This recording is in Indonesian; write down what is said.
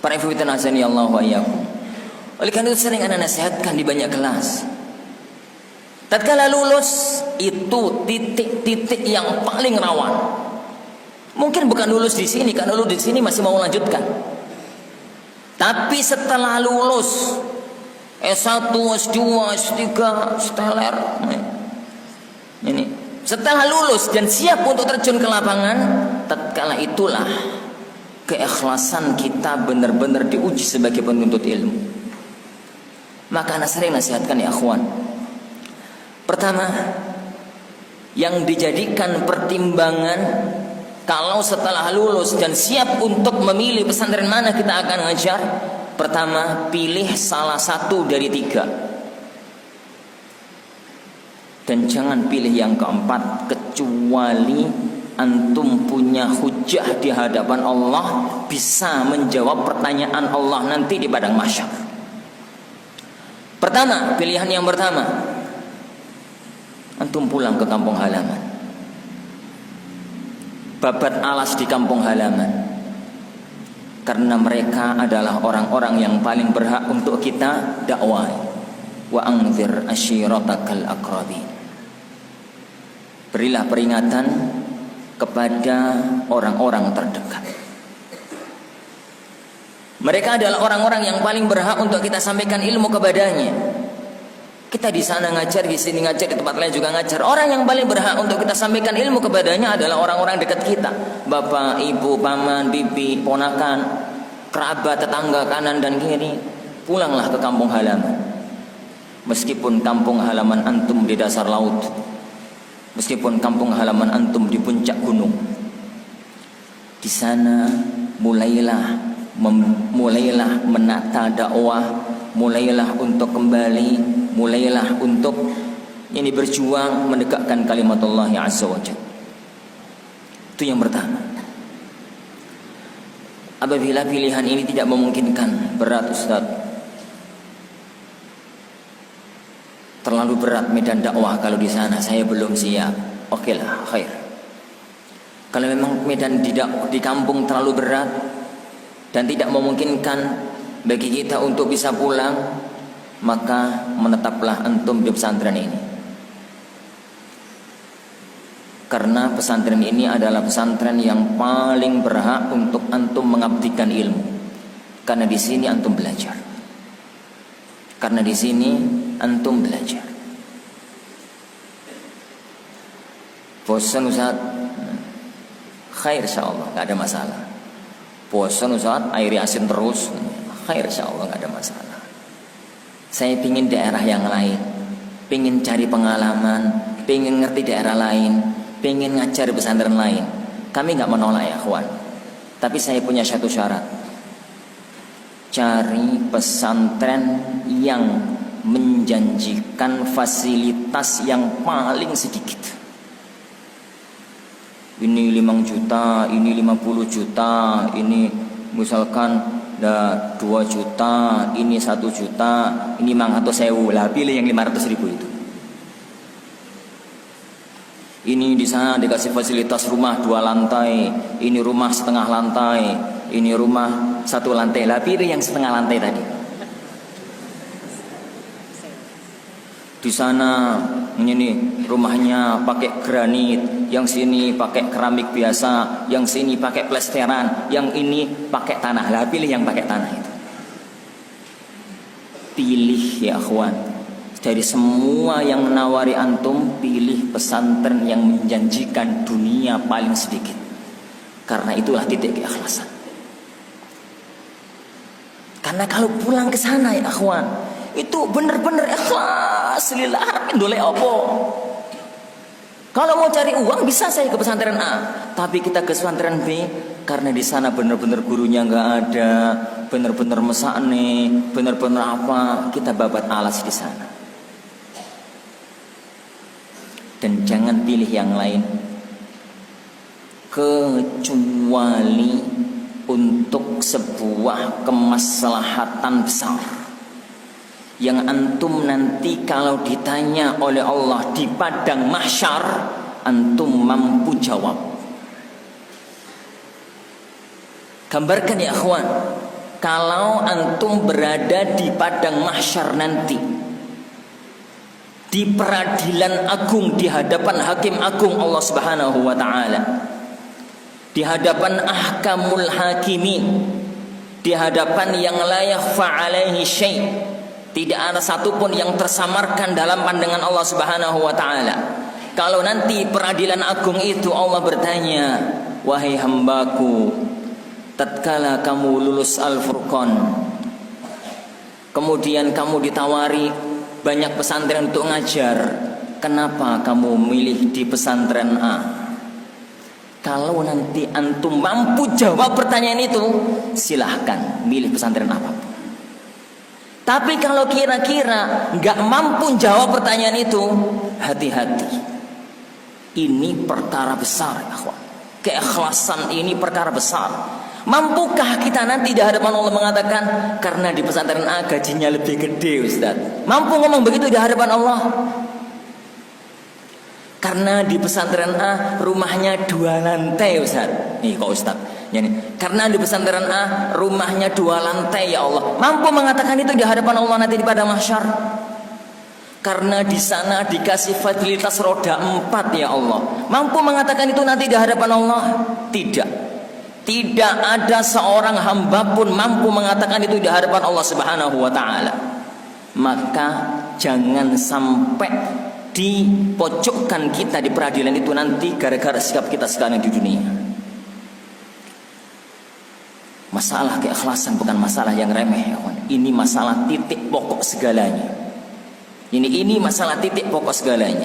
Para ikhwan azani Allah wa iyyakum. Oleh karena itu sering ana nasihatkan di banyak kelas. Tatkala lulus itu titik-titik yang paling rawan. Mungkin bukan lulus di sini, karena lulus di sini masih mau lanjutkan. Tapi setelah lulus S1, S2, S3, seteler ini setelah lulus dan siap untuk terjun ke lapangan, tatkala itulah keikhlasan kita benar-benar diuji sebagai penuntut ilmu. Maka ana sering nasihatkan ya akhwan. Pertama, yang dijadikan pertimbangan kalau setelah lulus dan siap untuk memilih pesantren mana kita akan ngajar, pertama, pilih salah satu dari 3. Dan jangan pilih yang keempat kecuali antum punya hujah di hadapan Allah, bisa menjawab pertanyaan Allah nanti di padang mahsyar. Pertama, pilihan yang pertama, antum pulang ke kampung halaman, babat alas di kampung halaman, karena mereka adalah orang-orang yang paling berhak untuk kita dakwah. Wa anzir ashiratakal aqrabin. Berilah peringatan kepada orang-orang terdekat. Mereka adalah orang-orang yang paling berhak untuk kita sampaikan ilmu kepadanya. Kita di sana ngajar, di sini ngajar, di tempat lain juga ngajar. Orang yang paling berhak untuk kita sampaikan ilmu kepadanya adalah orang-orang dekat kita. Bapak, ibu, paman, bibi, ponakan, kerabat, tetangga kanan dan kiri. Pulanglah ke kampung halaman. Meskipun kampung halaman antum di dasar laut, meskipun kampung halaman antum di puncak gunung, di sana mulailah menata dakwah, mulailah untuk kembali, mulailah untuk ini berjuang menegakkan kalimat Allah Azza wa Jalla. Itu yang pertama. Apabila pilihan ini tidak memungkinkan, berat Ustaz, terlalu berat medan dakwah kalau di sana, saya belum siap. Oke lah, khair. Kalau memang medan di kampung terlalu berat dan tidak memungkinkan bagi kita untuk bisa pulang, maka menetaplah antum di pesantren ini. Karena pesantren ini adalah pesantren yang paling berhak untuk antum mengabdikan ilmu. Karena di sini antum belajar. Karena di sini antum belajar. Bosan Ustaz? Khair insyaallah, enggak ada masalah. Bosan Ustaz, airi asin terus? Khair insyaallah, enggak ada masalah. Saya pingin daerah yang lain, pingin cari pengalaman, pingin ngerti daerah lain, pingin ngajar di pesantren lain. Kami enggak menolak ya kawan. Tapi saya punya satu syarat. Cari pesantren yang menjanjikan fasilitas yang paling sedikit. Ini 5 juta, ini 50 juta, ini misalkan 2 juta, ini 1 juta, ini 500.000. Lah pilih yang 500.000 itu. Ini di sana dikasih fasilitas rumah 2 lantai, ini rumah setengah lantai, ini rumah 1 lantai. Lah pilih yang setengah lantai tadi. Di sana ini rumahnya pakai granit, yang sini pakai keramik biasa, yang sini pakai plesteran, yang ini pakai tanah. Lah pilih yang pakai tanah itu. Pilih ya akhwan. Dari semua yang menawari antum, pilih pesantren yang menjanjikan dunia paling sedikit. Karena itulah titik keikhlasan. Karena kalau pulang ke sana ya akhwan, itu benar-benar ikhlas lillah, ndolek apa. Kalau mau cari uang bisa saya ke pesantren A, tapi kita ke pesantren B karena di sana benar-benar gurunya nggak ada, benar-benar mesakne, benar-benar apa, kita babat alas di sana. Dan jangan pilih yang lain kecuali untuk sebuah kemaslahatan besar yang antum nanti kalau ditanya oleh Allah di padang mahsyar antum mampu jawab. Gambarkan ya akhwan, kalau antum berada di padang mahsyar nanti, di peradilan agung, di hadapan hakim agung Allah Subhanahu wa taala, di hadapan ahkamul hakimin, di hadapan yang la yakhfa alaihi syai', tidak ada satupun yang tersamarkan dalam pandangan Allah Subhanahu wa taala. Kalau nanti peradilan agung itu Allah bertanya, wahai hambaku, tatkala kamu lulus Al-Furqan, kemudian kamu ditawari banyak pesantren untuk ngajar, kenapa kamu milih di pesantren A? Kalau nanti antum mampu jawab pertanyaan itu, silahkan milih pesantren apapun. Tapi kalau kira-kira nggak mampu jawab pertanyaan itu, hati-hati. Ini perkara besar, akhwat. Keikhlasan ini perkara besar. Mampukah kita nanti di hadapan Allah mengatakan, karena di pesantren A gajinya lebih gede, Ustaz? Mampu ngomong begitu di hadapan Allah? Karena di pesantren A rumahnya 2 lantai, Ustaz. Nih kok Ustaz, yani, karena di pesantren A rumahnya 2 lantai, ya Allah. Mampu mengatakan itu di hadapan Allah nanti di padang mahsyar? Karena di sana dikasih fasilitas roda 4, ya Allah. Mampu mengatakan itu nanti di hadapan Allah? Tidak. Tidak ada seorang hamba pun mampu mengatakan itu di hadapan Allah Subhanahu wa taala. Maka jangan sampai dipojokkan kita di peradilan itu nanti gara-gara sikap kita sekarang di dunia. Masalah keikhlasan bukan masalah yang remeh, ya kawan. Ini masalah titik pokok segalanya. Ini masalah titik pokok segalanya.